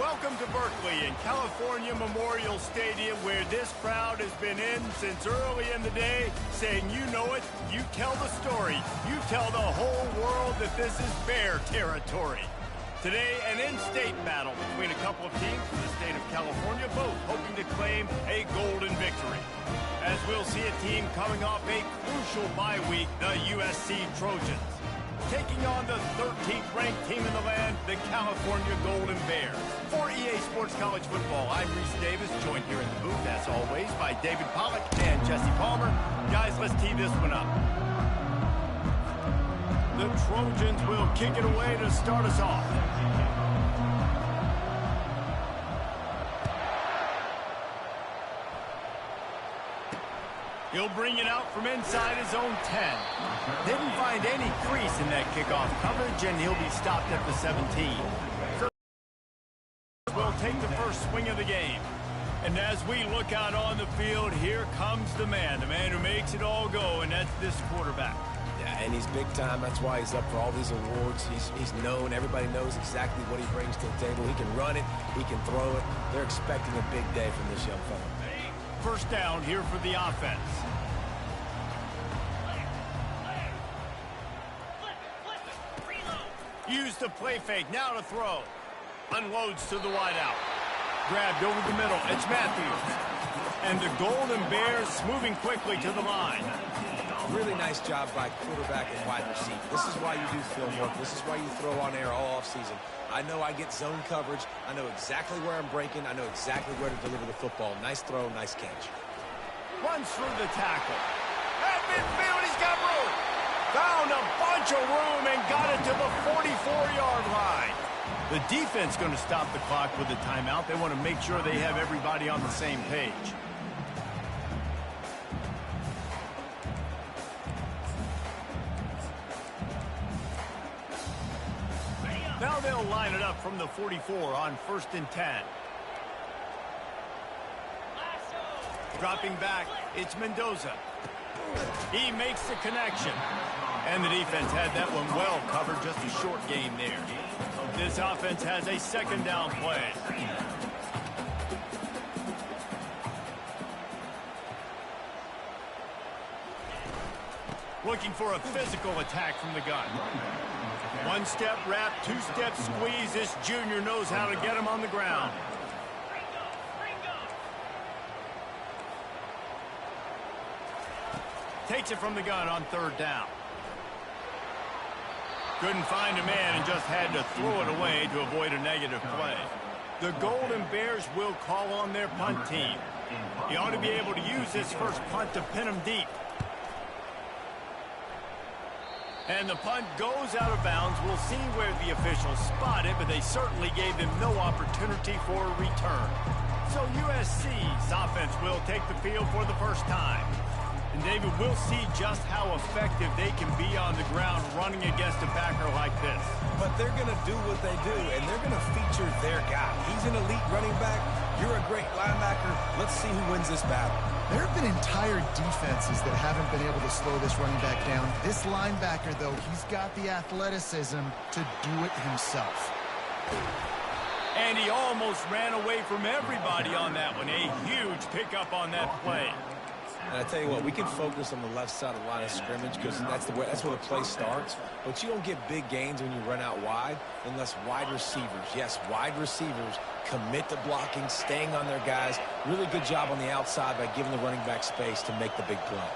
Welcome to Berkeley in California Memorial Stadium, where this crowd has been in since early in the day, saying you know it, you tell the story, you tell the whole world that this is Bear territory. Today, an in-state battle between a couple of teams from the state of California, both hoping to claim a golden victory. As we'll see a team coming off a crucial bye week, the USC Trojans, taking on the 13th ranked team in the land, the California Golden Bears. For EA Sports College Football, I'm Reese Davis, joined here in the booth, as always, by David Pollack and Jesse Palmer. Guys, let's tee this one up. The Trojans will kick it away to start us off. He'll bring it out from inside his own 10. Didn't find any crease in that kickoff coverage, and he'll be stopped at the 17. So we'll take the first swing of the game. And as we look out on the field, here comes the man who makes it all go, and that's this quarterback. Yeah, and he's big time. That's why he's up for all these awards. He's known. Everybody knows exactly what he brings to the table. He can run it. He can throw it. They're expecting a big day from this young fella. First down here for the offense. Use the play fake, now to throw. Unloads to the wideout. Grabbed over the middle, it's Matthews. And the Golden Bears moving quickly to the line. Really nice job by quarterback and wide receiver. This is why you do film work. This is why you throw on air all offseason. I know I get zone coverage. I know exactly where I'm breaking. I know exactly where to deliver the football. Nice throw, nice catch. Runs through the tackle. At midfield, he's got room. Found a bunch of room and got it to the 44-yard line. The defense going to stop the clock with a timeout. They want to make sure they have everybody on the same page. Now they'll line it up from the 44 on 1st and 10. Dropping back, it's Mendoza. He makes the connection. And the defense had that one well covered, just a short gain there. This offense has a second down play. Looking for a physical attack from the gun. One-step wrap, two-step squeeze. This junior knows how to get him on the ground. Takes it from the gun on 3rd down. Couldn't find a man and just had to throw it away to avoid a negative play. The Golden Bears will call on their punt team. He ought to be able to use this first punt to pin him deep. And the punt goes out of bounds. We'll see where the officials spot it, but they certainly gave them no opportunity for a return. So USC's offense will take the field for the first time. And David, we'll see just how effective they can be on the ground running against a backer like this. But they're going to do what they do, and they're going to feature their guy. He's an elite running back. You're a great linebacker. Let's see who wins this battle. There have been entire defenses that haven't been able to slow this running back down. This linebacker, though, he's got the athleticism to do it himself. And he almost ran away from everybody on that one. A huge pickup on that play. And I tell you what, we can focus on the left side of the line of scrimmage because that's where the play starts. But you don't get big gains when you run out wide unless wide receivers, yes, wide receivers, commit to blocking, staying on their guys. Really good job on the outside by giving the running back space to make the big play.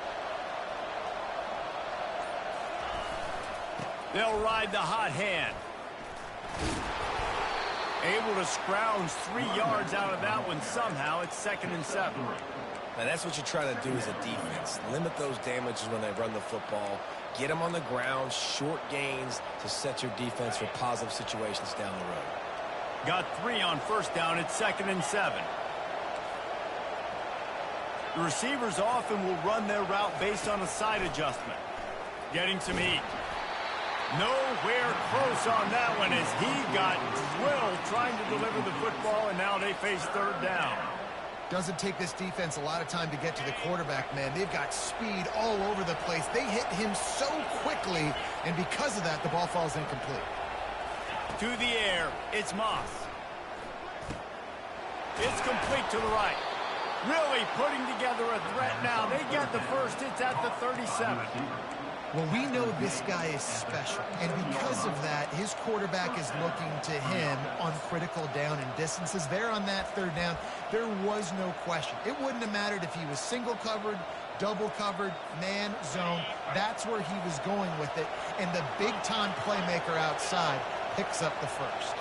They'll ride the hot hand. Able to scrounge 3 yards out of that one somehow. It's 2nd and 7. Now, that's what you're trying to do as a defense. Limit those damages when they run the football. Get them on the ground, short gains to set your defense for positive situations down the road. Got 3 on 1st down. It's 2nd and 7. The receivers often will run their route based on a side adjustment. Getting some heat. Nowhere close on that one as he got drilled trying to deliver the football, and now they face 3rd down. Doesn't take this defense a lot of time to get to the quarterback, man. They've got speed all over the place. They hit him so quickly, and because of that, the ball falls incomplete. To the air, it's Moss. It's complete to the right. Really putting together a threat now. They get the first. It's at the 37. Well, we know this guy is special, and because of that, his quarterback is looking to him on critical down and distances. There on that third down, there was no question. It wouldn't have mattered if he was single covered, double covered, man, zone. That's where he was going with it, and the big-time playmaker outside picks up the first.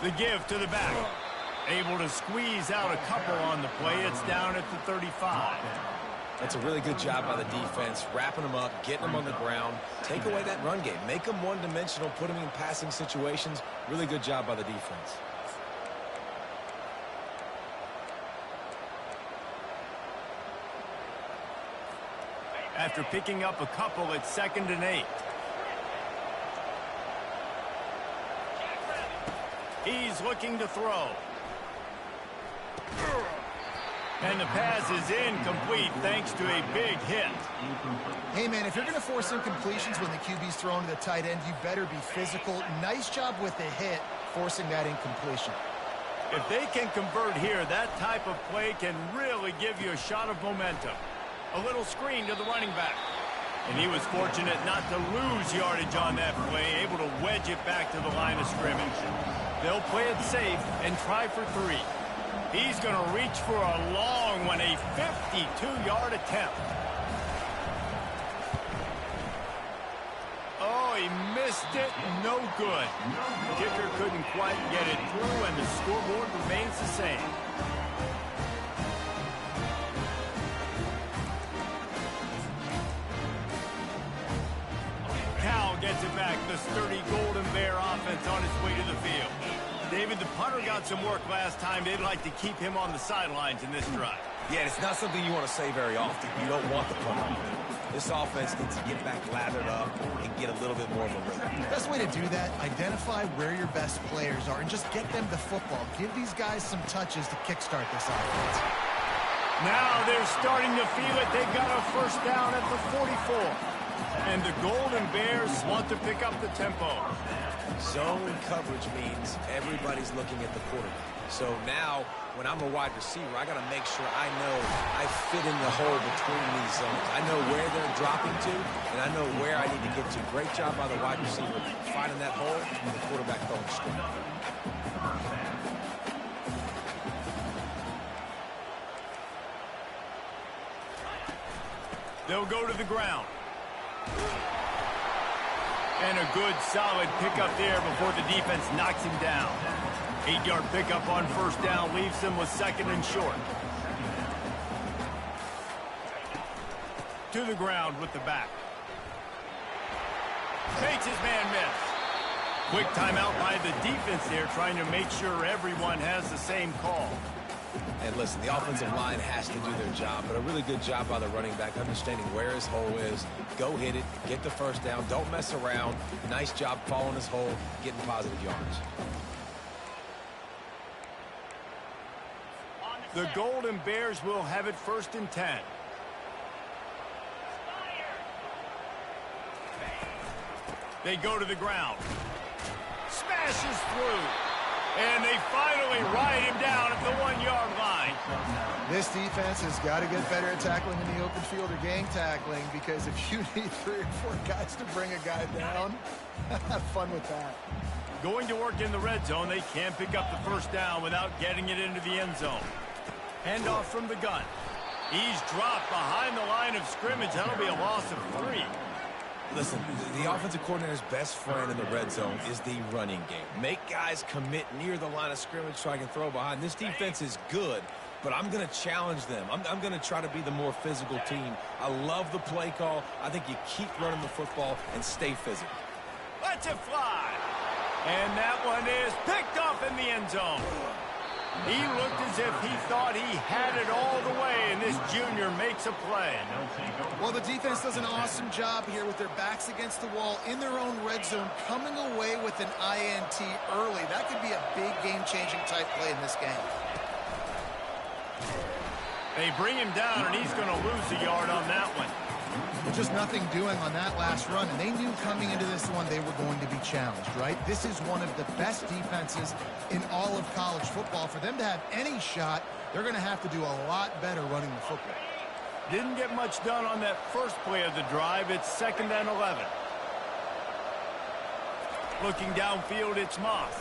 The give to the back. Able to squeeze out a couple on the play. It's down at the 35. That's a really good job by the defense, wrapping them up, getting them on the ground. Take away that run game. Make them one-dimensional, put them in passing situations. Really good job by the defense. After picking up a couple, it's 2nd and 8. He's looking to throw. And the pass is incomplete thanks to a big hit. Hey, man, if you're going to force incompletions when the QB's thrown to the tight end, you better be physical. Nice job with the hit, forcing that incompletion. If they can convert here, that type of play can really give you a shot of momentum. A little screen to the running back. And he was fortunate not to lose yardage on that play, able to wedge it back to the line of scrimmage. They'll play it safe and try for 3. He's going to reach for a long one, a 52-yard attempt. Oh, he missed it. No good. Kicker couldn't quite get it through, and the scoreboard remains the same. Cal gets it back. The sturdy Golden Bear offense on its way to the field. David, the punter got some work last time. They'd like to keep him on the sidelines in this drive. Yeah, it's not something you want to say very often. You don't want the punter. This offense needs to get back lathered up and get a little bit more of a rhythm. The best way to do that, identify where your best players are and just get them the football. Give these guys some touches to kickstart this offense. Now they're starting to feel it. They got a first down at the 44. And the Golden Bears want to pick up the tempo. Zone coverage means everybody's looking at the quarterback. So now, when I'm a wide receiver, I got to make sure I know I fit in the hole between these zones. I know where they're dropping to, and I know where I need to get to. Great job by the wide receiver finding that hole, and the quarterback throwing the screen. They'll go to the ground. And a good, solid pickup there before the defense knocks him down. 8-yard pickup on first down leaves him with 2nd and short. To the ground with the back. Makes his man miss. Quick timeout by the defense there, trying to make sure everyone has the same call. And listen, the offensive line has to do their job, but a really good job by the running back, understanding where his hole is. Go hit it, get the first down, don't mess around. Nice job following his hole, getting positive yards. The Golden Bears will have it 1st and 10. They go to the ground. Smashes through. And they finally ride him down at the 1-yard line. This defense has got to get better at tackling in the open field or gang tackling, because if you need 3 or 4 guys to bring a guy down, have fun with that. Going to work in the red zone, they can't pick up the first down without getting it into the end zone. Handoff from the gun. He's dropped behind the line of scrimmage. That'll be a loss of 3. Listen, the offensive coordinator's best friend in the red zone is the running game. Make guys commit near the line of scrimmage so I can throw behind. This defense is good, but I'm going to challenge them. I'm going to try to be the more physical team. I love the play call. I think you keep running the football and stay physical. Let's it fly. And that one is picked off in the end zone. He looked as if he thought he had it all the way, and this junior makes a play. Well, the defense does an awesome job here with their backs against the wall in their own red zone, coming away with an INT early. That could be a big game-changing type play in this game. They bring him down, and he's going to lose a yard on that one. Just nothing doing on that last run, and they knew coming into this one they were going to be challenged, right? This is one of the best defenses in all of college football. For them to have any shot, they're going to have to do a lot better running the football. Didn't get much done on that first play of the drive. It's 2nd and 11. Looking downfield, it's Moss.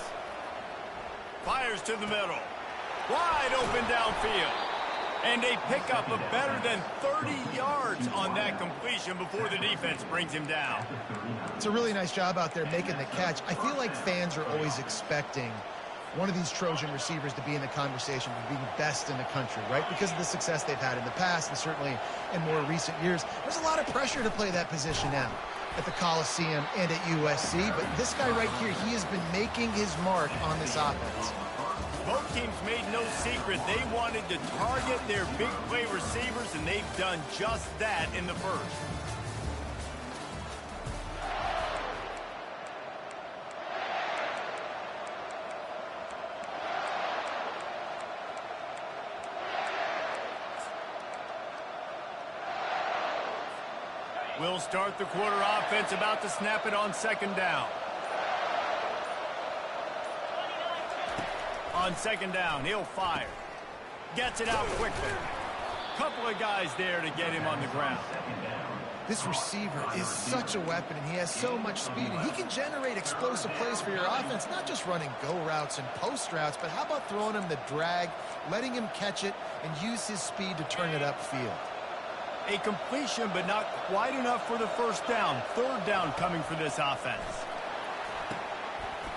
Fires to the middle. Wide open downfield. And they pick up a better than 30 yards on that completion before the defense brings him down. It's a really nice job out there making the catch. I feel like fans are always expecting one of these Trojan receivers to be in the conversation for being best in the country, right? Because of the success they've had in the past and certainly in more recent years. There's a lot of pressure to play that position now at the Coliseum and at USC. But this guy right here, he has been making his mark on this offense. Both teams made no secret they wanted to target their big play receivers, and they've done just that in the first. We'll start the quarter offense, about to snap it on 2nd down. On 2nd down, he'll fire. Gets it out quickly. Couple of guys there to get him on the ground. This receiver is such a weapon, and he has so much speed, and he can generate explosive plays for your offense, not just running go routes and post routes, but how about throwing him the drag, letting him catch it, and use his speed to turn it upfield. A completion, but not quite enough for the first down. 3rd down coming for this offense.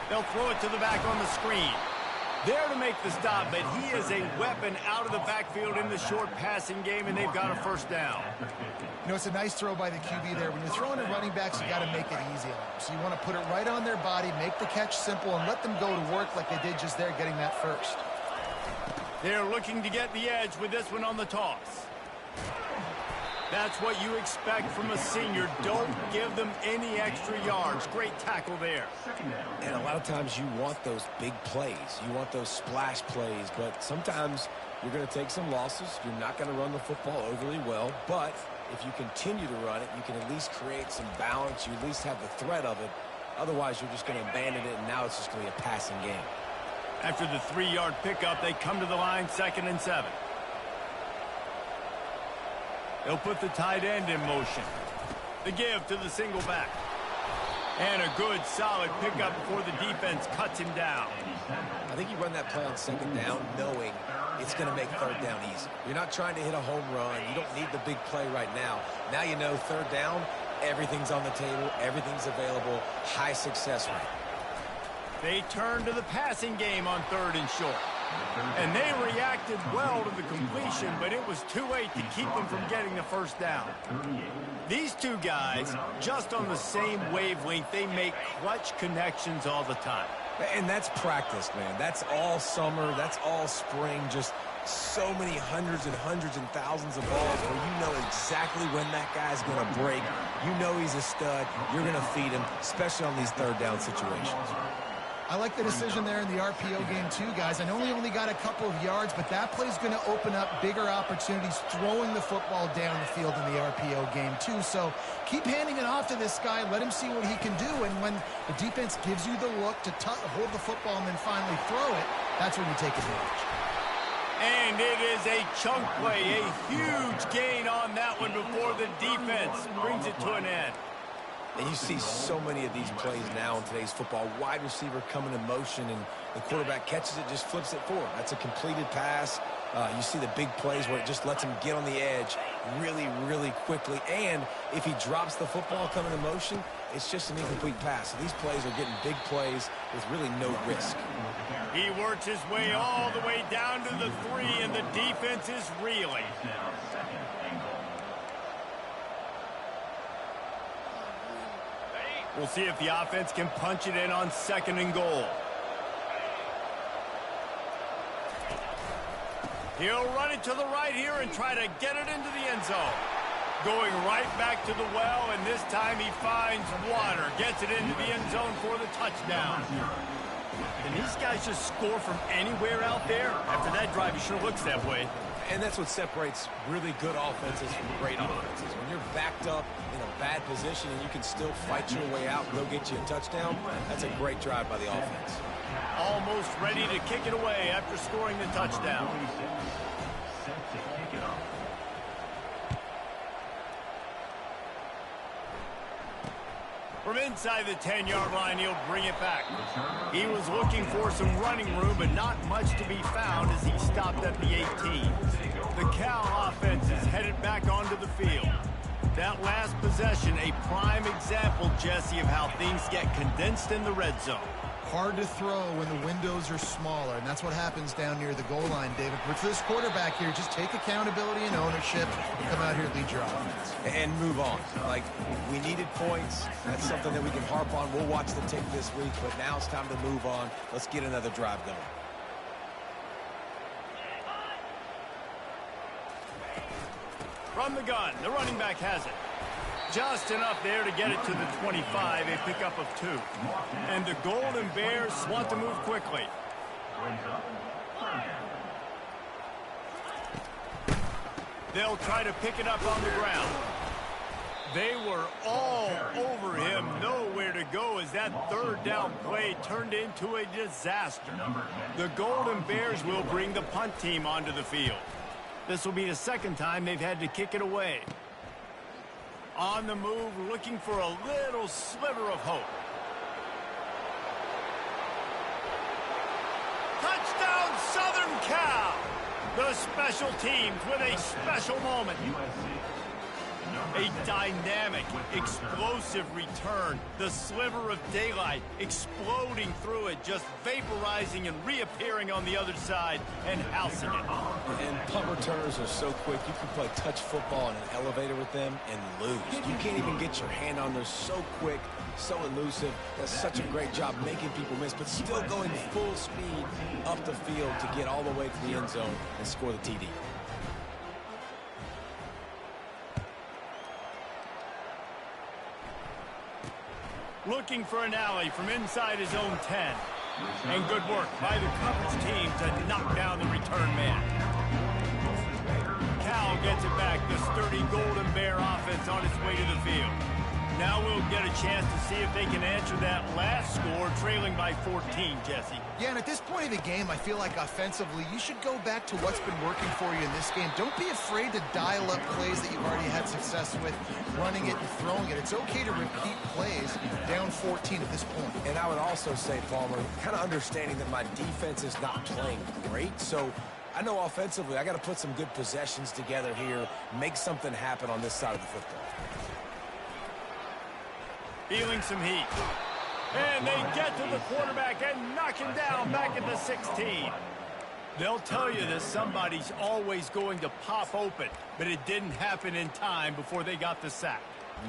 They'll throw it to the back on the screen. There to make the stop, but he is a weapon out of the backfield in the short passing game, and they've got a 1st down. You know, it's a nice throw by the QB there. When you're throwing to running backs, you got to make it easy on them. So you want to put it right on their body, make the catch simple, and let them go to work like they did just there, getting that first. They're looking to get the edge with this one on the toss. That's what you expect from a senior. Don't give them any extra yards. Great tackle there. And a lot of times you want those big plays. You want those splash plays. But sometimes you're going to take some losses. You're not going to run the football overly well. But if you continue to run it, you can at least create some balance. You at least have the threat of it. Otherwise, you're just going to abandon it, and now it's just going to be a passing game. After the 3-yard pickup, they come to the line, 2nd and 7. They'll put the tight end in motion. The give to the single back. And a good, solid pickup before the defense cuts him down. I think you run that play on 2nd down knowing it's going to make 3rd down easy. You're not trying to hit a home run. You don't need the big play right now. Now you know 3rd down, everything's on the table, everything's available, high success rate. They turn to the passing game on 3rd and short. And they reacted well to the completion, but it was too late to keep them from getting the 1st down. These two guys, just on the same wavelength, they make clutch connections all the time. And that's practice, man. That's all summer. That's all spring. Just so many hundreds and thousands of balls where you know exactly when that guy's going to break. You know he's a stud. You're going to feed him, especially on these 3rd down situations. I like the decision there in the RPO game too, guys. I know he only got a couple of yards, but that play's going to open up bigger opportunities throwing the football down the field in the RPO game too. So keep handing it off to this guy. Let him see what he can do. And when the defense gives you the look to hold the football and then finally throw it, that's when you take advantage. And it is a chunk play, a huge gain on that one before the defense brings it to an end. And you see so many of these plays now in today's football. Wide receiver coming in motion, and the quarterback catches it, just flips it forward. That's a completed pass. You see the big plays where it just lets him get on the edge really, really quickly. And if he drops the football coming in motion, it's just an incomplete pass. So these plays are getting big plays with really no risk. He works his way all the way down to the 3, and the defense is reeling. We'll see if the offense can punch it in on 2nd and goal. He'll run it to the right here and try to get it into the end zone. Going right back to the well, and this time he finds water. Gets it into the end zone for the touchdown. Can these guys just score from anywhere out there? After that drive, he sure looks that way. And that's what separates really good offenses from great offenses. When you're backed up in a bad position and you can still fight your way out and go get you a touchdown, that's a great drive by the offense. Almost ready to kick it away after scoring the touchdown. From inside the 10-yard line, he'll bring it back. He was looking for some running room, but not much to be found as he stopped at the 18. The Cal offense is headed back onto the field. That last possession, a prime example, Jesse, of how things get condensed in the red zone. Hard to throw when the windows are smaller, and that's what happens down near the goal line, David. But for this quarterback here, just take accountability and ownership and come out here and lead your offense. And move on. Like, we needed points. That's something that we can harp on. We'll watch the tape this week, but now it's time to move on. Let's get another drive going. From the gun, the running back has it. Just enough there to get it to the 25, a pickup of 2. And the Golden Bears want to move quickly. They'll try to pick it up on the ground. They were all over him, nowhere to go as that third down play turned into a disaster. The Golden Bears will bring the punt team onto the field. This will be the second time they've had to kick it away. On the move, looking for a little sliver of hope. Touchdown, Southern Cal! The special teams with a special moment. A dynamic, explosive return. The sliver of daylight exploding through it, just vaporizing and reappearing on the other side and housing it. And punt returners are so quick, you can play touch football in an elevator with them and lose. You can't even get your hand on them. So quick, so elusive. Does such a great job making people miss, but still going full speed up the field to get all the way to the end zone and score the TD. Looking for an alley from inside his own 10. And good work by the coverage team to knock down the return man. Cal gets it back. The sturdy Golden Bear offense on its way to the field. Now we'll get a chance to see if they can answer that last score, trailing by 14, Jesse. Yeah, and at this point of the game, I feel like offensively, you should go back to what's been working for you in this game. Don't be afraid to dial up plays that you've already had success with, running it and throwing it. It's okay to repeat plays down 14 at this point. And I would also say, Palmer, kind of understanding that my defense is not playing great, so I know offensively I got to put some good possessions together here, make something happen on this side of the football. Feeling some heat. And they get to the quarterback and knock him down back at the 16. They'll tell you that somebody's always going to pop open, but it didn't happen in time before they got the sack.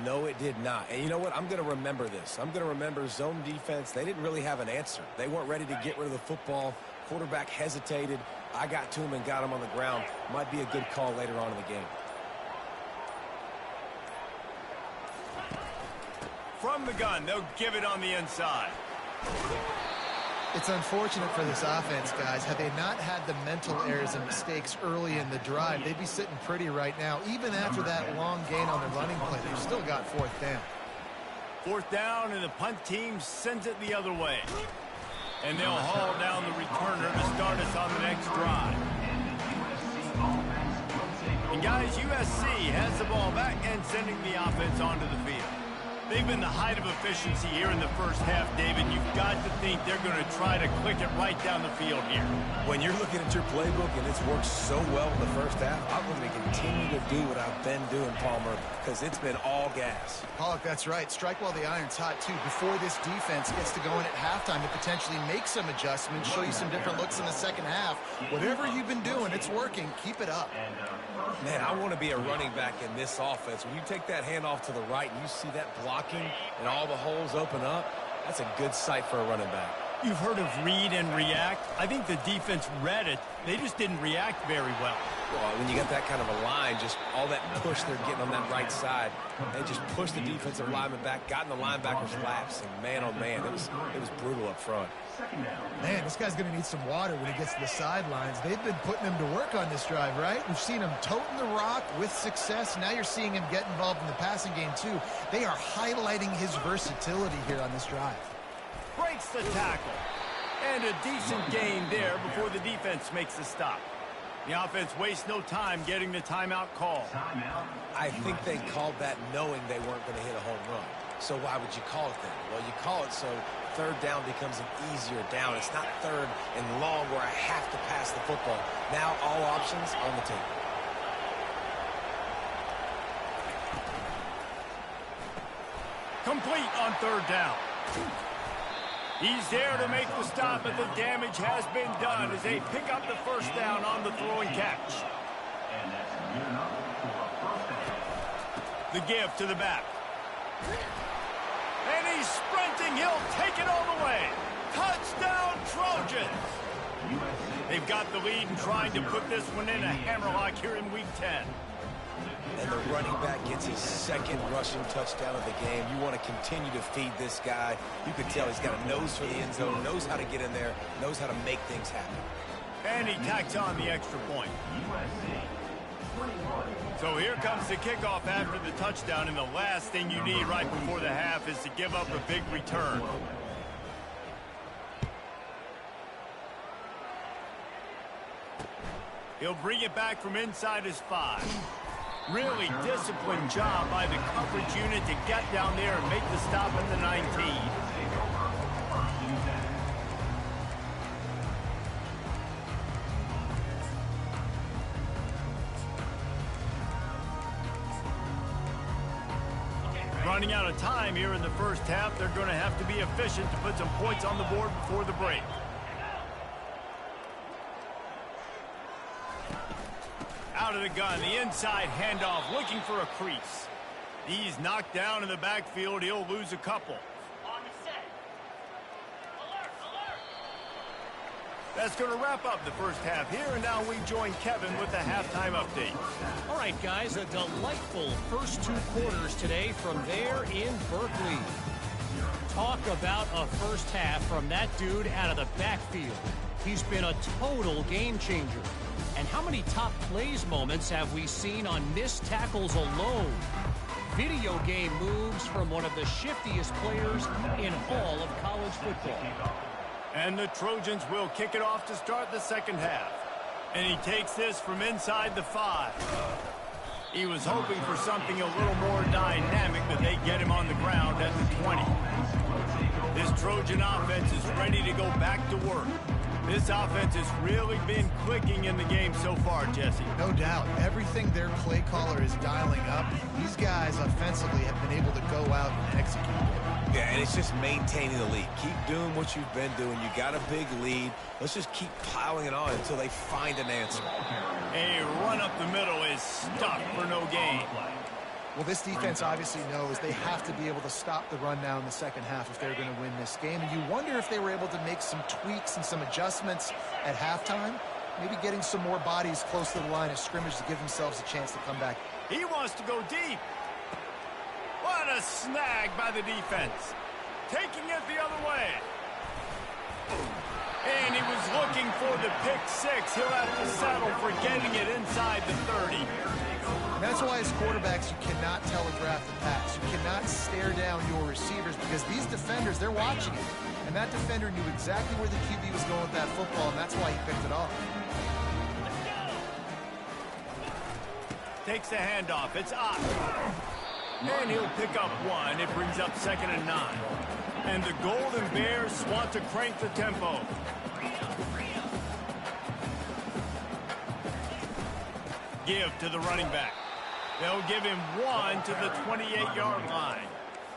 No, it did not. And you know what? I'm going to remember this. I'm going to remember zone defense. They didn't really have an answer. They weren't ready to get rid of the football. Quarterback hesitated. I got to him and got him on the ground. Might be a good call later on in the game. From the gun, they'll give it on the inside. It's unfortunate for this offense, guys. Had they not had the mental errors and mistakes early in the drive, they'd be sitting pretty right now. Even after that long gain on the running play, they've still got fourth down. Fourth down, and the punt team sends it the other way. And they'll haul down the returner to start us on the next drive. And guys, USC has the ball back and sending the offense onto the field. They've been the height of efficiency here in the first half, David. You've got to think they're going to try to click it right down the field here. When you're looking at your playbook and it's worked so well in the first half, I'm going to continue to do what I've been doing, Palmer, because it's been all gas. Pollock, that's right. Strike while the iron's hot, too. Before this defense gets to going at halftime to potentially make some adjustments, show you some different looks in the second half. Whatever you've been doing, it's working. Keep it up. Man, I want to be a running back in this offense. When you take that handoff to the right and you see that blocking and all the holes open up, that's a good sight for a running back. You've heard of read and react. I think the defense read it. They just didn't react very well. Well, when you get that kind of a line, just all that push they're getting on that right side, they just pushed the defensive lineman back, got in the linebacker's laps, and man, oh man, it was brutal up front. Man, this guy's going to need some water when he gets to the sidelines. They've been putting him to work on this drive, right? We've seen him toting the rock with success. Now you're seeing him get involved in the passing game, too. They are highlighting his versatility here on this drive. Breaks the tackle. And a decent gain there before the defense makes the stop. The offense wastes no time getting the timeout call. I think they called that knowing they weren't going to hit a home run. So why would you call it then? Well, you call it so third down becomes an easier down. It's not third and long where I have to pass the football. Now all options on the table. Complete on third down. He's there to make the stop, but the damage has been done as they pick up the first down on the throw and catch. The give to the back. And he's sprinting. He'll take it all the way. Touchdown, Trojans. They've got the lead and trying to put this one in a hammerlock here in Week 10. And the running back gets his second rushing touchdown of the game. You want to continue to feed this guy. You can tell he's got a nose for the end zone, knows how to get in there, knows how to make things happen. And he tacks on the extra point. So here comes the kickoff after the touchdown, and the last thing you need right before the half is to give up a big return. He'll bring it back from inside his 5. Really disciplined job by the coverage unit to get down there and make the stop at the 19. Running out of time here in the first half, they're going to have to be efficient to put some points on the board before the break. Out of the gun, the inside handoff, looking for a crease. He's knocked down in the backfield. He'll lose a couple. That's going to wrap up the first half here, and now we join Kevin with the halftime update. All right, guys, a delightful first 2 quarters today from there in Berkeley. Talk about a first half from that dude out of the backfield. He's been a total game changer. And how many top plays moments have we seen on missed tackles alone? Video game moves from one of the shiftiest players in all of college football. And the Trojans will kick it off to start the second half. And he takes this from inside the 5. He was hoping for something a little more dynamic, but they get him on the ground at the 20. This Trojan offense is ready to go back to work. This offense has really been clicking in the game so far, Jesse. No doubt. Everything their play caller is dialing up, these guys offensively have been able to go out and execute. Yeah, and it's just maintaining the lead. Keep doing what you've been doing. You got a big lead. Let's just keep piling it on until they find an answer. A run up the middle is stuck for no gain. Well, this defense obviously knows they have to be able to stop the run now in the second half if they're going to win this game. And you wonder if they were able to make some tweaks and some adjustments at halftime. Maybe getting some more bodies close to the line of scrimmage to give themselves a chance to come back. He wants to go deep. What a snag by the defense. Taking it the other way. And he was looking for the pick 6. He'll have to settle for getting it inside the 30. That's why as quarterbacks you cannot telegraph the pass. You cannot stare down your receivers because these defenders, they're watching it. And that defender knew exactly where the QB was going with that football, and that's why he picked it off. Takes the handoff. It's up. And he'll pick up 1. It brings up 2nd and 9. And the Golden Bears want to crank the tempo. Give to the running back. They'll give him 1 to the 28-yard line.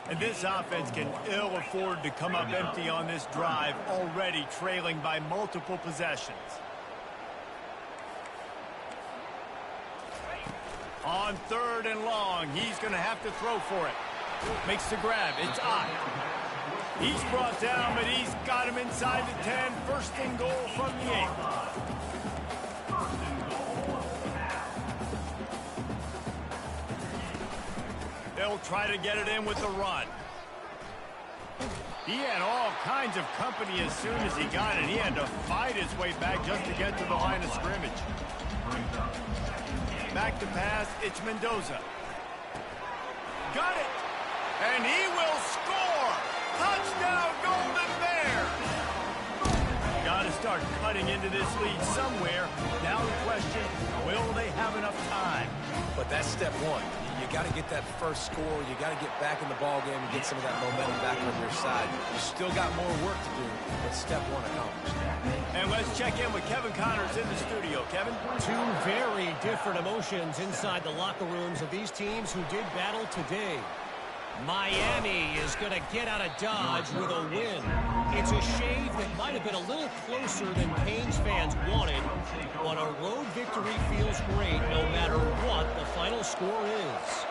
And this offense can ill afford to come up empty on this drive, already trailing by multiple possessions. On 3rd and long, he's going to have to throw for it. Makes the grab. It's Ott. He's brought down, but he's got him inside the 10. First and goal from the 8. They'll try to get it in with the run. He had all kinds of company as soon as he got it. He had to fight his way back just to get to the line of scrimmage. Back to pass, it's Mendoza. Got it! And he will score! Touchdown, Golden Bears! Got to start cutting into this lead somewhere. Now the question, will they have enough time? But that's step one. You got to get that first score. You got to get back in the ball game and get some of that momentum back on your side. You still got more work to do, but step one accomplished. And let's check in with Kevin Connors in the studio. Kevin? Two very different emotions inside the locker rooms of these teams who did battle today. Miami is going to get out of Dodge with a win. It's a shave that might have been a little closer than Canes fans wanted, but a road victory feels great no matter what the final score is.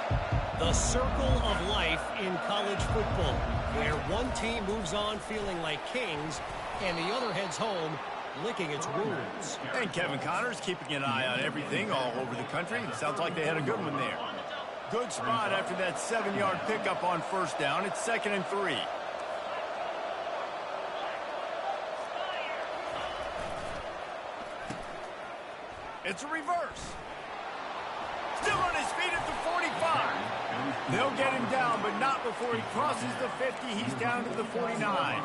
The circle of life in college football, where one team moves on feeling like kings and the other heads home licking its wounds. And Kevin Connors keeping an eye on everything all over the country. It sounds like they had a good one there. Good spot after that 7-yard pickup on first down. It's 2nd and 3. It's a reverse. Still on his feet at the 45. They'll get him down, but not before he crosses the 50. He's down to the 49.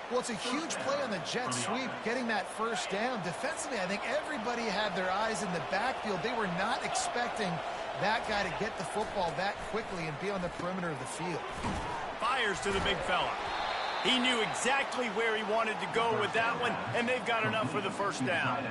Well, it's a huge play on the jet sweep, getting that first down. Defensively, I think everybody had their eyes in the backfield. They were not expecting that guy to get the football that quickly and be on the perimeter of the field. Fires to the big fella. He knew exactly where he wanted to go with that one, and they've got enough for the first down.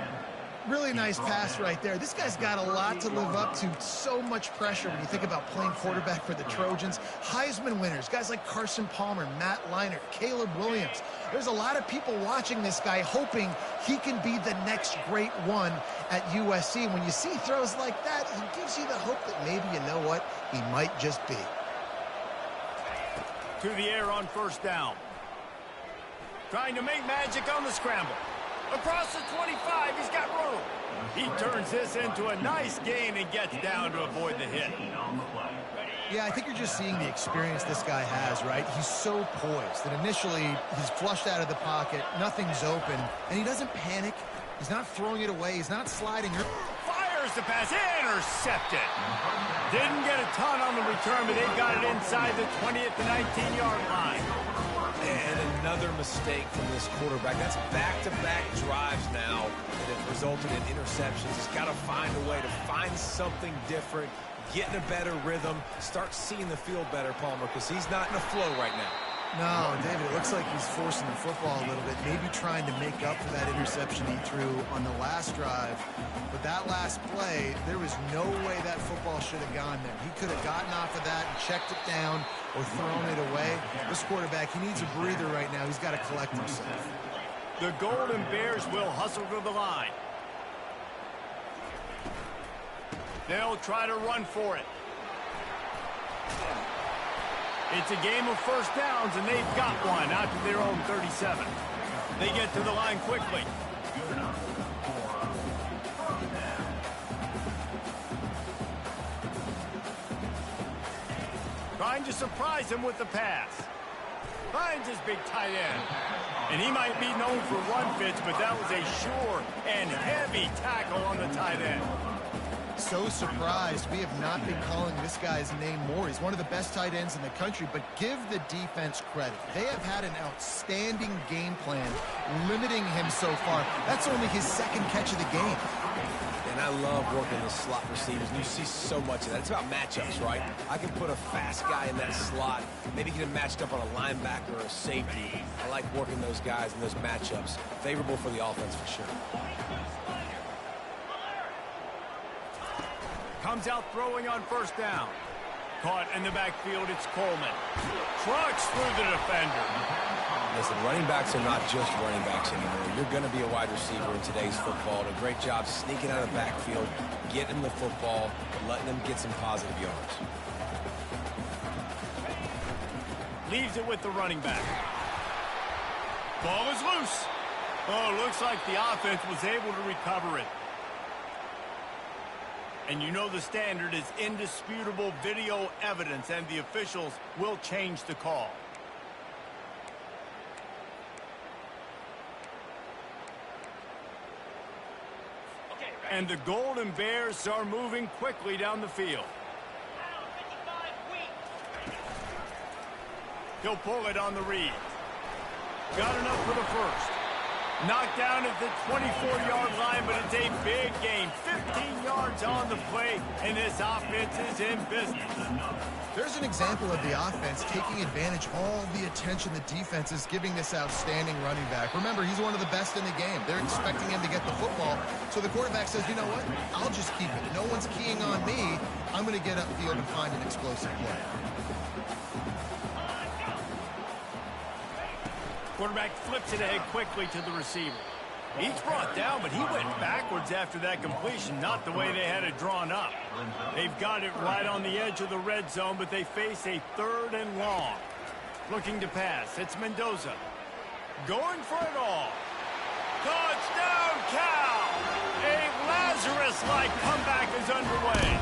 Really nice pass right there. This guy's got a lot to live up to. So much pressure when you think about playing quarterback for the Trojans. Heisman winners, guys like Carson Palmer, Matt Leinart, Caleb Williams. There's a lot of people watching this guy hoping he can be the next great one at USC. When you see throws like that, it gives you the hope that maybe, you know what, he might just be. To the air on first down. Trying to make magic on the scramble. Across the 25, he's got room. He turns this into a nice gain and gets down to avoid the hit. Yeah, I think you're just seeing the experience this guy has, right? He's so poised that initially he's flushed out of the pocket, nothing's open, and he doesn't panic. He's not throwing it away. He's not sliding. Fires the pass, intercepted. Didn't get a ton on the return, but they've got it inside the 20 at the 19-yard line. And another mistake from this quarterback. That's back-to-back drives now that have resulted in interceptions. He's got to find a way to find something different, get in a better rhythm, start seeing the field better, Palmer, because he's not in a flow right now. No, David, it looks like he's forcing the football a little bit, maybe trying to make up for that interception he threw on the last drive. But that last play, there was no way that football should have gone there. He could have gotten off of that and checked it down or thrown it away. This quarterback, he needs a breather right now. He's got to collect himself. The Golden Bears will hustle to the line. They'll try to run for it. It's a game of first downs, and they've got one out to their own 37. They get to the line quickly. Trying to surprise him with the pass. Finds his big tight end. And he might be known for run fits, but that was a sure and heavy tackle on the tight end. So surprised we have not been calling this guy's name more. He's one of the best tight ends in the country, but give the defense credit. They have had an outstanding game plan limiting him so far. That's only his second catch of the game. And I love working the slot receivers, and you see so much of that. It's about matchups, right? I can put a fast guy in that slot, maybe get him matched up on a linebacker or a safety. I like working those guys in those matchups. Favorable for the offense for sure. Comes out throwing on first down. Caught in the backfield, it's Coleman. Trucks through the defender. Listen, running backs are not just running backs anymore. You're going to be a wide receiver in today's football. And a great job sneaking out of the backfield, getting the football, and letting them get some positive yards. Leaves it with the running back. Ball is loose. Oh, looks like the offense was able to recover it. And you know the standard is indisputable video evidence, and the officials will change the call. And the Golden Bears are moving quickly down the field. He'll pull it on the read. Got enough for the first. Knocked down at the 24-yard line, but it's a big gain. 15 yards on the play, and this offense is in business. There's an example of the offense taking advantage of all the attention the defense is giving this outstanding running back. Remember, he's one of the best in the game. They're expecting him to get the football. So the quarterback says, you know what? I'll just keep it. No one's keying on me. I'm going to get upfield and find an explosive play. Quarterback flips it ahead quickly to the receiver. He's brought down, but he went backwards after that completion, not the way they had it drawn up. They've got it right on the edge of the red zone, but they face a 3rd and long. Looking to pass. It's Mendoza. Going for it all. Touchdown, Cal! A Lazarus-like comeback is underway.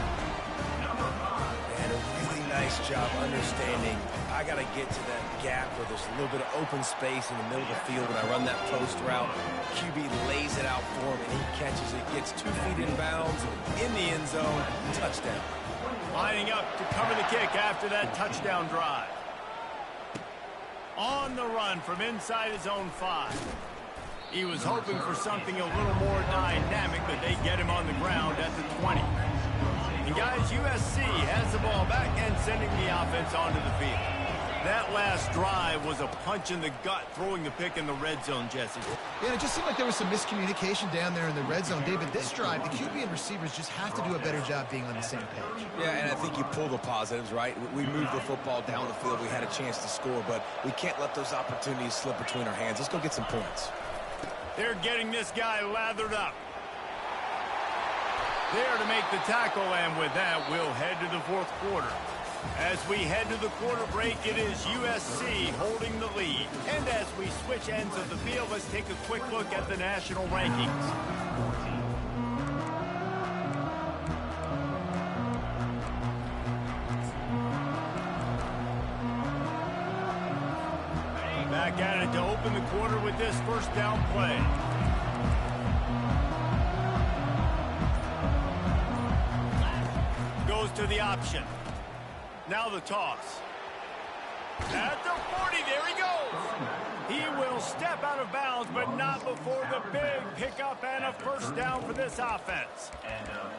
And a really nice job understanding I got to get to that gap where there's a little bit of open space in the middle of the field when I run that post route. QB lays it out for him, and he catches it, gets 2 feet in bounds, in the end zone, touchdown. Lining up to cover the kick after that touchdown drive. On the run from inside his own 5. He was hoping for something a little more dynamic, but they get him on the ground at the 20. And guys, USC has the ball back and sending the offense onto the field. That last drive was a punch in the gut, throwing the pick in the red zone, Jesse. Yeah, it just seemed like there was some miscommunication down there in the red zone. David, this drive, the QB and receivers just have to do a better job being on the same page. Yeah, and I think you pull the positives, right? We moved the football down the field. We had a chance to score, but we can't let those opportunities slip between our hands. Let's go get some points. They're getting this guy lathered up. There to make the tackle, and with that, we'll head to the 4th quarter. As we head to the quarter break, it is USC holding the lead. And as we switch ends of the field, let's take a quick look at the national rankings. Back at it to open the quarter with this first down play. Goes to the option. Now the toss. At the 40, there he goes. He will step out of bounds, but not before the big pickup and a first down for this offense.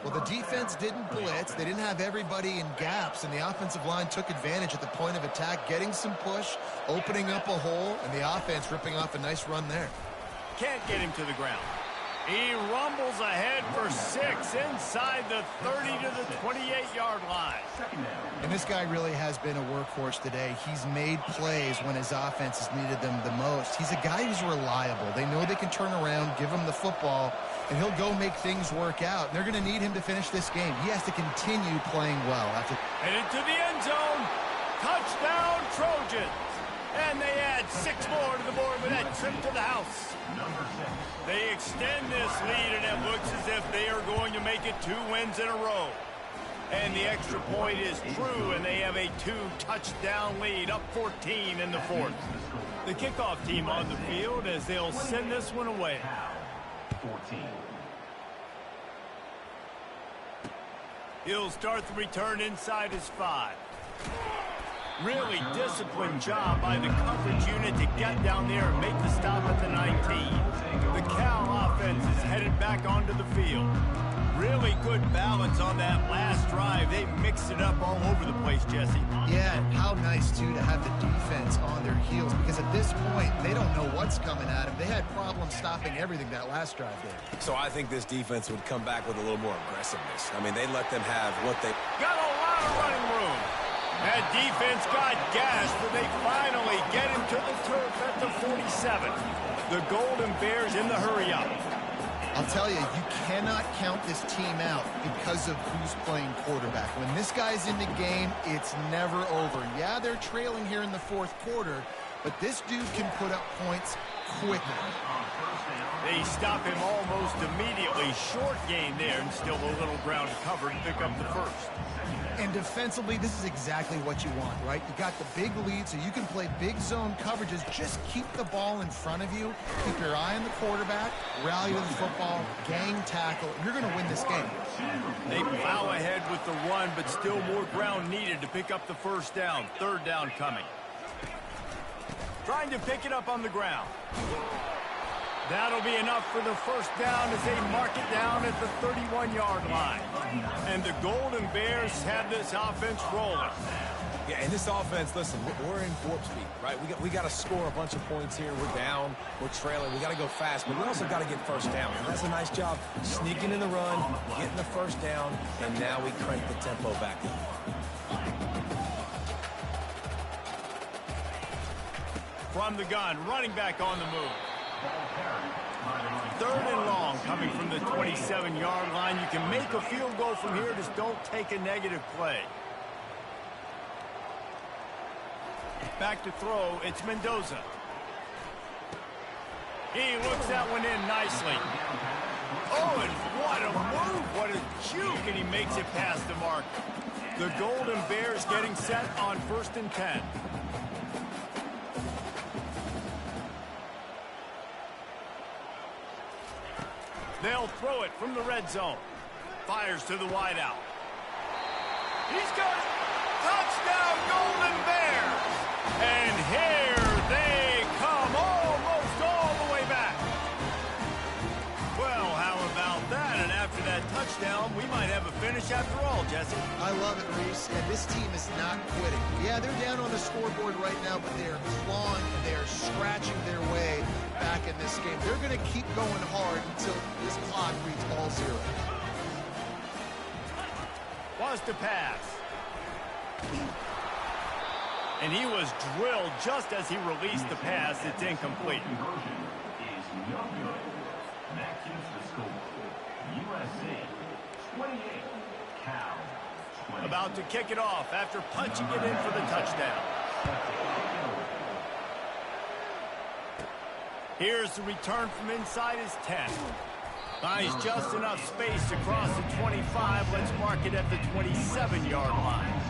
Well, the defense didn't blitz. They didn't have everybody in gaps, and the offensive line took advantage at the point of attack, getting some push, opening up a hole, and the offense ripping off a nice run there. Can't get him to the ground. He rumbles ahead for 6 inside the 30 to the 28-yard line. And this guy really has been a workhorse today. He's made plays when his offense has needed them the most. He's a guy who's reliable. They know they can turn around, give him the football, and he'll go make things work out. And they're going to need him to finish this game. He has to continue playing well. Headed to the end zone. Touchdown, Trojans. And they add 6 more to the board with that trip to the house. They extend this lead, and it looks as if they are going to make it 2 wins in a row. And the extra point is true, and they have a 2-touchdown lead, up 14 in the 4th. The kickoff team on the field as they'll send this one away. 14. He'll start the return inside his 5. Really disciplined job by the coverage unit to get down there and make the stop at the 19. The Cal offense is headed back onto the field. Really good balance on that last drive. They mixed it up all over the place, Jesse. Yeah, how nice, too, to have the defense on their heels, because at this point, they don't know what's coming at them. They had problems stopping everything that last drive did. So I think this defense would come back with a little more aggressiveness. I mean, they let them have what they... Got a lot of running room. That defense got gashed, but they finally get him to the turf at the 47. The Golden Bears in the hurry-up. I'll tell you, you cannot count this team out because of who's playing quarterback. When this guy's in the game, it's never over. Yeah, they're trailing here in the fourth quarter, but this dude can put up points quickly. They stop him almost immediately. Short gain there, and still a little ground covered to pick up the first. And defensively, this is exactly what you want, right? You got the big lead, so you can play big zone coverages. Just keep the ball in front of you. Keep your eye on the quarterback. Rally to the football. Gang tackle. You're going to win this game. They plow ahead with the run, but still more ground needed to pick up the first down. Third down coming. Trying to pick it up on the ground. That'll be enough for the first down as they mark it down at the 31-yard line. And the Golden Bears have this offense rolling. Yeah, and this offense, listen, we're in warp speed, right? We got to score a bunch of points here. We're down. We're trailing. We got to go fast, but we also got to get first down. And that's a nice job sneaking in the run, getting the first down, and now we crank the tempo back up. From the gun, running back on the move. Third and long coming from the 27-yard line. You can make a field goal from here, just don't take a negative play. Back to throw, it's Mendoza. He looks that one in nicely. Oh, and what a move, what a juke, and he makes it past the mark. The Golden Bears getting set on 1st and 10. They'll throw it from the red zone. Fires to the wideout. He's got it. Touchdown, Golden Bears. And here they come, almost all the way back. Well, how about that? And after that touchdown, we might have a finish after all, Jesse. I love it, Reese. And this team is not quitting. Yeah, they're down on the scoreboard right now, but they are clawing and they are scratching their way back in this game. They're going to keep going hard until this clock reads all zero. Was to pass. And he was drilled just as he released the pass. It's incomplete. That keeps the score. USC 28, Cal 20. About to kick it off after punching it in for the touchdown. Here's the return from inside his 10. Finds just enough space to cross the 25. Let's mark it at the 27-yard line.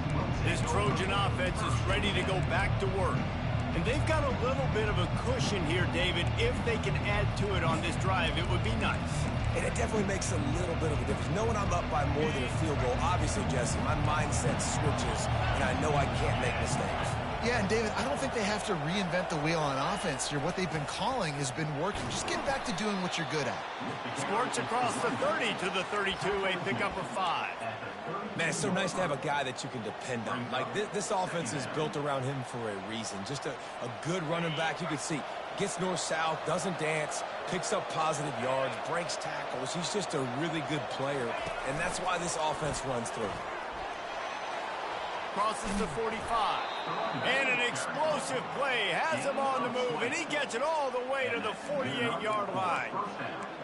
This Trojan offense is ready to go back to work. And they've got a little bit of a cushion here, David. If they can add to it on this drive, it would be nice. And it definitely makes a little bit of a difference. Knowing I'm up by more than a field goal, obviously, Jesse, my mindset switches, and I know I can't make mistakes. Yeah, and David, I don't think they have to reinvent the wheel on offense here. What they've been calling has been working. Just get back to doing what you're good at. Squirts across the 30 to the 32, a pickup of 5. Man, it's so nice to have a guy that you can depend on. Like, this offense is built around him for a reason. Just a good running back. You can see, gets north-south, doesn't dance, picks up positive yards, breaks tackles. He's just a really good player, and that's why this offense runs through. Crosses the 45. And an explosive play. Has him on the move, and he gets it all the way to the 48-yard line.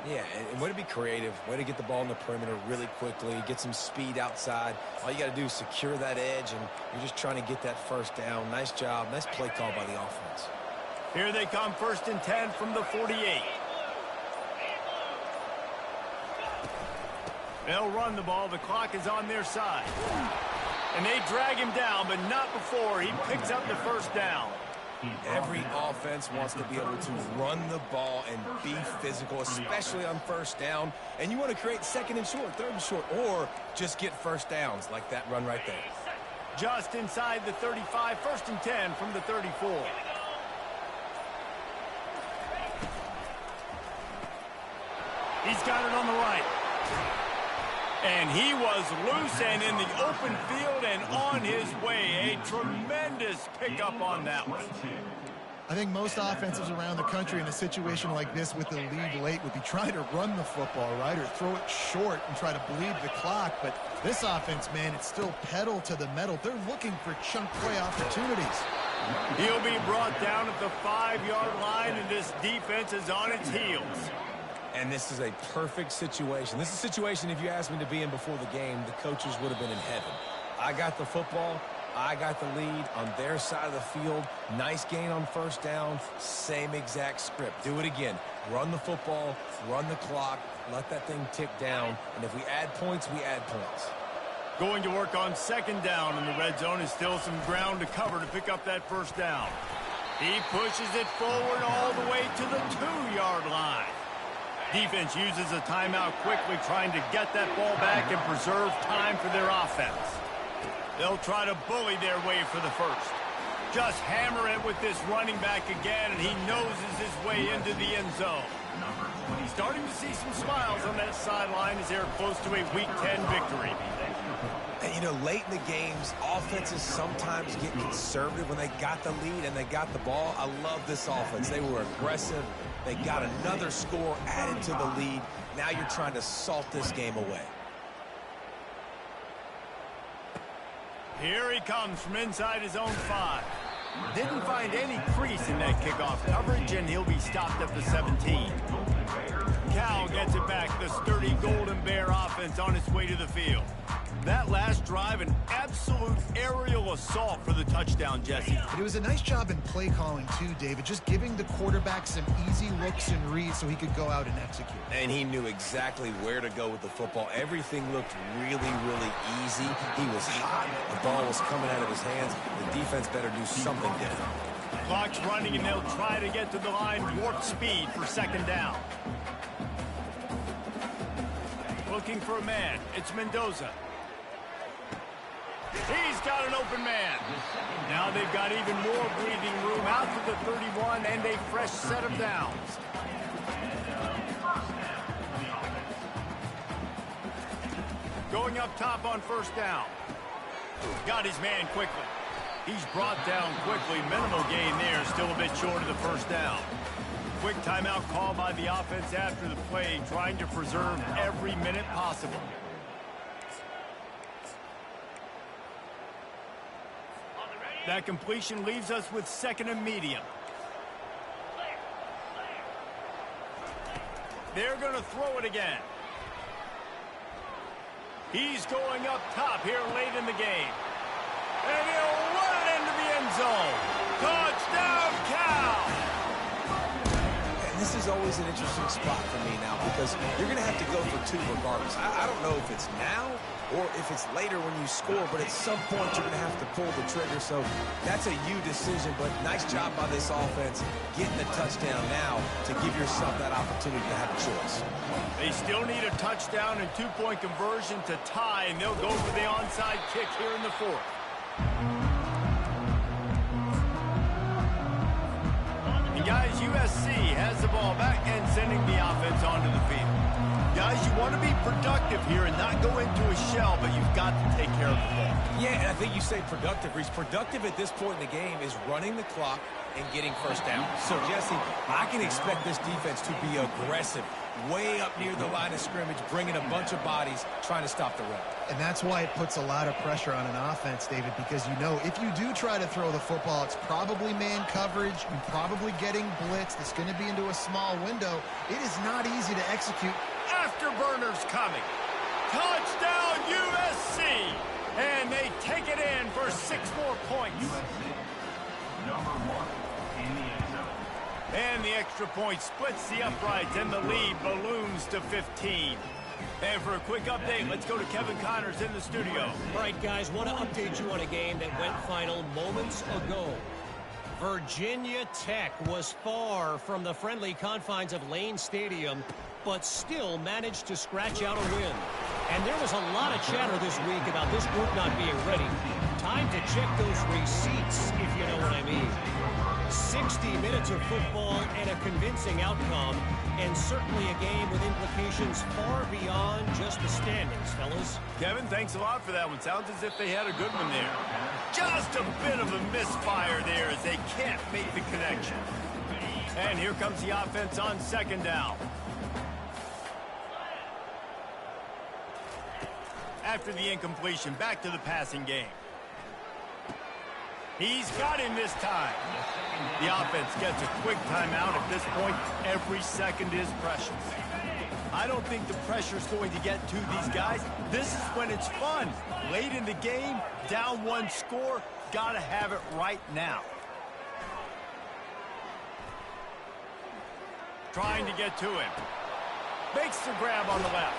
Yeah, and way to be creative. Way to get the ball in the perimeter really quickly. Get some speed outside. All you got to do is secure that edge, and you're just trying to get that first down. Nice job. Nice play call by the offense. Here they come, 1st and 10 from the 48. They'll run the ball. The clock is on their side. And they drag him down, but not before he picks up the first down. Every offense wants to be able to run the ball and be physical, especially on first down. And you want to create 2nd and short, 3rd and short, or just get first downs like that run right there. Just inside the 35, 1st and 10 from the 34. He's got it on the right. And he was loose and in the open field and on his way. A tremendous pickup on that one. I think most offenses around the country in a situation like this with the lead late would be trying to run the football, right, or throw it short and try to bleed the clock. But this offense, man, it's still pedal to the metal. They're looking for chunk play opportunities. He'll be brought down at the 5-yard line, and this defense is on its heels. And this is a perfect situation. This is a situation, if you asked me to be in before the game, the coaches would have been in heaven. I got the football. I got the lead on their side of the field. Nice gain on first down. Same exact script. Do it again. Run the football, run the clock, let that thing tick down. And if we add points, we add points. Going to work on second down in the red zone. Is still some ground to cover to pick up that first down. He pushes it forward all the way to the 2-yard line. Defense uses a timeout quickly, trying to get that ball back and preserve time for their offense. They'll try to bully their way for the first. Just hammer it with this running back again, and he noses his way into the end zone. He's starting to see some smiles on that sideline as they're close to a Week 10 victory. And, you know, late in the games, offenses sometimes get conservative when they got the lead and they got the ball. I love this offense. They were aggressive. They got another score added to the lead. Now you're trying to salt this game away. Here he comes from inside his own 5. Didn't find any crease in that kickoff coverage, and he'll be stopped at the 17. Cal gets it back. The sturdy Golden Bear offense on its way to the field. That last drive, an absolute aerial assault for the touchdown, Jesse. It was a nice job in play calling, too, David, just giving the quarterback some easy looks and reads so he could go out and execute. And he knew exactly where to go with the football. Everything looked really, really easy. He was hot. The ball was coming out of his hands. The defense better do something different. Clock's running, and they'll try to get to the line warp speed for second down. Looking for a man. It's Mendoza. He's got an open man. Now they've got even more breathing room out to the 31 and a fresh set of downs. Going up top on first down. Got his man quickly. He's brought down quickly. Minimal gain there. Still a bit short of the first down. Quick timeout call by the offense after the play, trying to preserve every minute possible. That completion leaves us with second and medium. They're going to throw it again. He's going up top here late in the game. And he'll run it into the end zone. Touchdown, Cal! This is always an interesting spot for me now because you're going to have to go for 2 regardless. I don't know if it's now or if it's later when you score, but at some point you're going to have to pull the trigger. So that's a you decision, but nice job by this offense getting the touchdown now to give yourself that opportunity to have a choice. They still need a touchdown and 2-point conversion to tie, and they'll go for the onside kick here in the 4th. Guys, USC has the ball back and sending the offense onto the field. Guys, you want to be productive here and not go into a shell, but you've got to take care of the ball. Yeah, and I think you say productive. Reese, productive at this point in the game is running the clock and getting first down. So, Jesse, I can expect this defense to be aggressive, way up near the line of scrimmage, bringing a bunch of bodies, trying to stop the run. And that's why it puts a lot of pressure on an offense, David, because you know if you do try to throw the football, it's probably man coverage. You're probably getting blitzed. It's going to be into a small window. It is not easy to execute. Afterburners coming. Touchdown, USC! And they take it in for 6 more points. USC, number 1 in the end zone. And the extra point splits the uprights, and the lead balloons to 15. And for a quick update, let's go to Kevin Connors in the studio. All right, guys, want to update you on a game that went final moments ago. Virginia Tech was far from the friendly confines of Lane Stadium, but still managed to scratch out a win. And there was a lot of chatter this week about this group not being ready. Time to check those receipts, if you know what I mean. 60 minutes of football and a convincing outcome, and certainly a game with implications far beyond just the standings, fellas. Kevin, thanks a lot for that one. Sounds as if they had a good one there. Just a bit of a misfire there as they can't make the connection. And here comes the offense on second down. After the incompletion, back to the passing game. He's got him this time. The offense gets a quick timeout. At this point, every second is precious. I don't think the pressure's going to get to these guys. This is when it's fun. Late in the game, down one score, got to have it right now. Trying to get to him. Makes the grab on the left.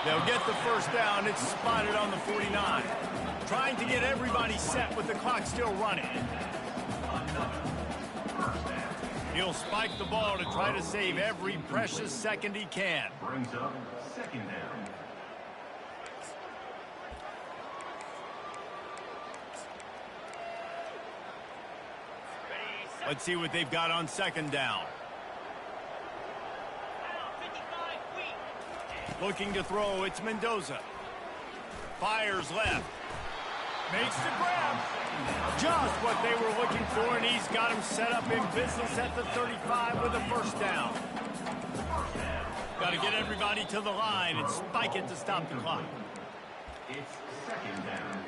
They'll get the first down. It's spotted on the 49. Trying to get everybody set with the clock still running. He'll spike the ball to try to save every precious second he can. Brings up second down. Let's see what they've got on second down. Looking to throw, it's Mendoza. Fires left. Makes the grab. Just what they were looking for, and he's got him set up in business at the 35 with a first down. Got to get everybody to the line and spike it to stop the clock. It's second down.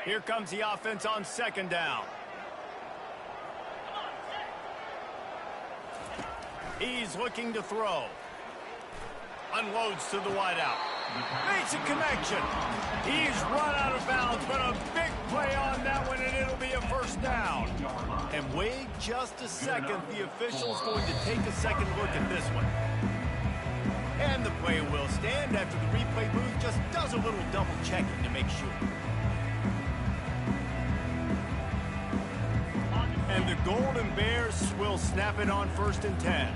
Here comes the offense on second down. He's looking to throw. Unloads to the wideout. Makes a connection. He's run out of bounds, but a big play on that one, and it'll be a first down. And wait just a second. The official's going to take a second look at this one. And the play will stand after the replay booth just does a little double checking to make sure. And the Golden Bears will snap it on 1st and 10.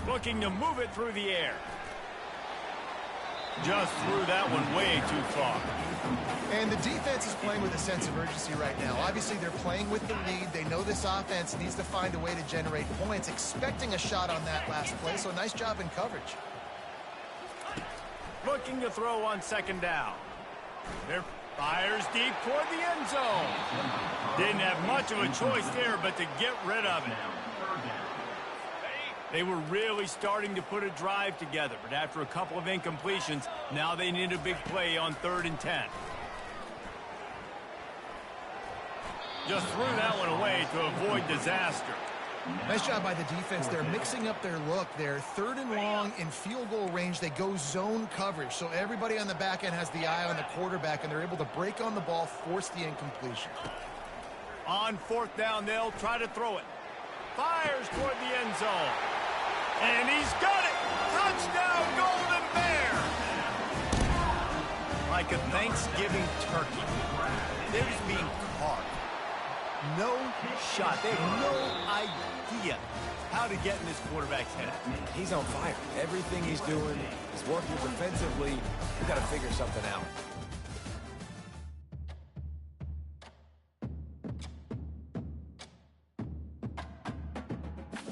Looking to move it through the air. Just threw that one way too far. And the defense is playing with a sense of urgency right now. Obviously, they're playing with the lead. They know this offense needs to find a way to generate points, expecting a shot on that last play, so nice job in coverage. Looking to throw on second down. There fires deep toward the end zone. Didn't have much of a choice there, but to get rid of it. They were really starting to put a drive together, but after a couple of incompletions, now they need a big play on 3rd and 10. Just threw that one away to avoid disaster. Nice job by the defense. They're mixing up their look. They're 3rd and long in field goal range. They go zone coverage, so everybody on the back end has the eye on the quarterback, and they're able to break on the ball, force the incompletion. On 4th down, they'll try to throw it. Fires toward the end zone. And he's got it! Touchdown, Golden Bear! Like a Thanksgiving turkey. They're just being carved. No shot. They have no idea how to get in this quarterback's head. He's on fire. Everything he's doing is working defensively. We've got to figure something out.